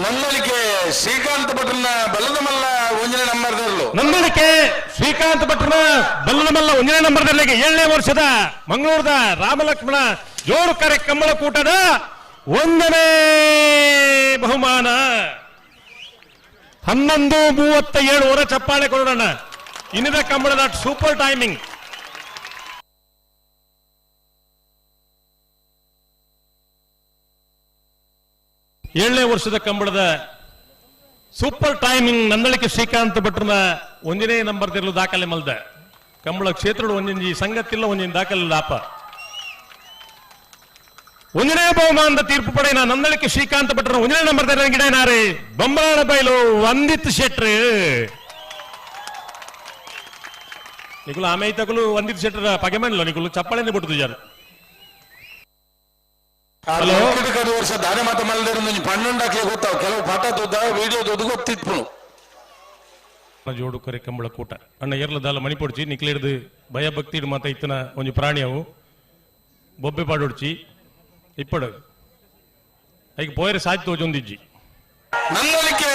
ನಂದಳಿಕೆ ಶ್ರೀಕಾಂತ್ ಭಟ್ರನ ಬಲ್ಲದಮಲ್ಲ ಒಂಜನೇ ನಂಬರ್ದರ್ಲು ನಂದಳಿಕೆ ಶ್ರೀಕಾಂತ್ ಭಟ್ರನ ಬಲ್ಲದಮಲ್ಲ ಒಂಜನೇ ನಂಬರ್ದಲ್ಲಿಗೆ 7ನೇ ವರ್ಷದ ಮಂಗಳೂರದ ರಾಮಲಕ್ಷ್ಮಣ ಜೋಡುಕರೆ ಕಂಬಳಕೂಟದ 1ನೇ ಬಹುಮಾನ 11:37 ಹೊರ ಚಪ್ಪಾಳೆ ಕೊಡೋಣ. ಇನ್ನಿದ ಕಂಬಳದ ಸೂಪರ್ ಟೈಮಿಂಗ್. ಏಳನೇ ವರ್ಷದ ಕಂಬಳದ ಸೂಪರ್ ಟೈಮಿಂಗ್ ನಂದಳಿಕೆ ಶ್ರೀಕಾಂತ್ ಭಟ್ರನ 1ನೇ ನಂಬರ್ದಿರಲು ದಾಖಲೆ ಮಲ್ದ ಕಂಬಳ ಕ್ಷೇತ್ರದ ಒಂಜಿ ಸಂಗತಿಲ್ಲ ಒಂಜಿನ ದಾಖಲೆ ಲಾಪ 1ನೇ ಬಹುಮಾನದ ತೀರ್ಪು ಪಡೆಯಿನ ನಂದಳಿಕೆ ಶ್ರೀಕಾಂತ್ ಭಟ್ರನ 1ನೇ ನಂಬರ್ದ ಗಿಡನಾರೆ ಬೊಂಬಾಳ ಬೈಲು ವಂದಿತ್ ಶೆಟ್ರ್ ನಿಕುಲು ಆಮೇಲೆ ತಗುಲು ವಂದಿತ್ ಶೆಟ್ರ ಪಗೆಮನ್ಲ ನಿಕುಲು ಚಪ್ಪಾಳೆನೆ ಬಿಟ್ಟು ಜಾರು. ಹಲೋ ಕಡು ವರ್ಷ ದಾನೆ ಮಾತ ಮಲ್ದೇರು ಪಣ್ಣುಂಡಾಕ್ಲೆ ಗೊತ್ತಾವ ಕೆಲವು ಪಾಠ ತೋದ ವಿಡಿಯೋ ತೋದು ಗೊತ್ತಿತ್ತು ಜೋಡು ಕರೆ ಕಂಬಳ ಕೂಟ ಅಣ್ಣ ಏರ್ಲದಾಲ ಮಣಿಪೊಡ್ಚಿ ನಿಕ್ಲಿಡ್ದು ಭಯಭಕ್ತಿ ಮಾತ ಇತ್ತನ ಒಂಜಿ ಪ್ರಾಣಿಯವು ಬೊಬ್ಬೆ ಪಾಡೊಡ್ಚಿ ಇಪ್ಪಡು ಐಗೆ ಪೋಯರೆ ಸಾಧ್ಯ ತೋಜೊಂದಿಜ್ಜಿ ನಂದಳಿಕೆ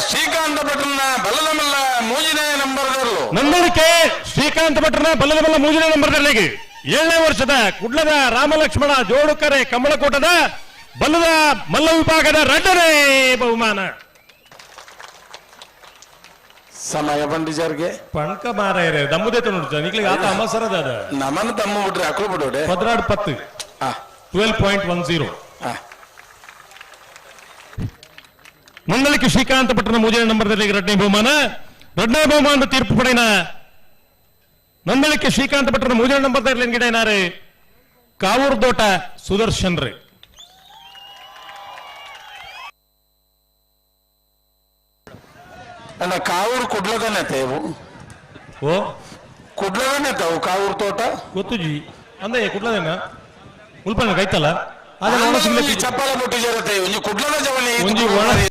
ಶ್ರೀಕಾಂತ್ ಭಟ್ರನ ಬಲ್ಲದಮಲ್ಲ 3ನೇ ನಂಬರ್ದರ್ಲು ನಂದಳಿಕೆ ಶ್ರೀಕಾಂತ್ ಭಟ್ರನ ಬಲ್ಲದಮಲ್ಲ 3ನೇ ನಂಬರ್ದಲ್ಲಿಗೆ 7ನೇ ವರ್ಷದ ಕುಡ್ಲದ ರಾಮಲಕ್ಷ್ಮಣ ಜೋಡುಕರೆ ಕಂಬಳಕೂಟದ ಬಲ್ಲದ ಮಲ್ಲ ವಿಭಾಗದ 2ನೇ ಬಹುಮಾನ. ಸಮಯ ಬಂಡಿಜರ್ಗೆ ಪಣಕ ಮಾರಾಯರೆ ದಮ್ಮುದೇ ನೋಡ್ತಾ ನಿಕ್ಲಿಗೆ ಆತ ಅಮಸರದ ಅದ ನಮನ ತಮ್ಮ ಬಿಟ್ರೆ ಹಾಕಲು ಬಿಡೋಡೆ 10 12.10 ನಂದಳಿಕೆ ಶ್ರೀಕಾಂತ್ ಭಟ್ರನ 3ನೇ ನಂಬರ್ದಲ್ಲಿ 2ನೇ ಬಹುಮಾನ. 2ನೇ ಬಹುಮಾನದ ತೀರ್ಪು ಪಡೆಯಿನ ನಂದಳಿಕೆ ಶ್ರೀಕಾಂತ್ ಭಟ್ರನ 3ನೇ ನಂಬರ್ದಲ್ಲಿ ಗಿಡನಾರೆ ಕಾವೂರು ದೋಟ ಸುದರ್ಶನ್ ರೇ. ಅಣ್ಣ ಕಾವೂರು ಕುಡ್ಲದನೆ ತೇವು ಓ ಕುಡ್ಲದನೆ ತಾವು ಕಾವೂರು ತೋಟ ಗೊತ್ತು ಜಿ ಅಂದ ಕುಡ್ಲದೇನ ಉಲ್ಪನ್ನ ಕೈತಲ್ಲ ಅದೆಲ್ಲ ಚಪ್ಪಾಳೆ ಮುಟ್ಟಿಜರತೆ ಕುಡ್ಲದ ಜವನಿ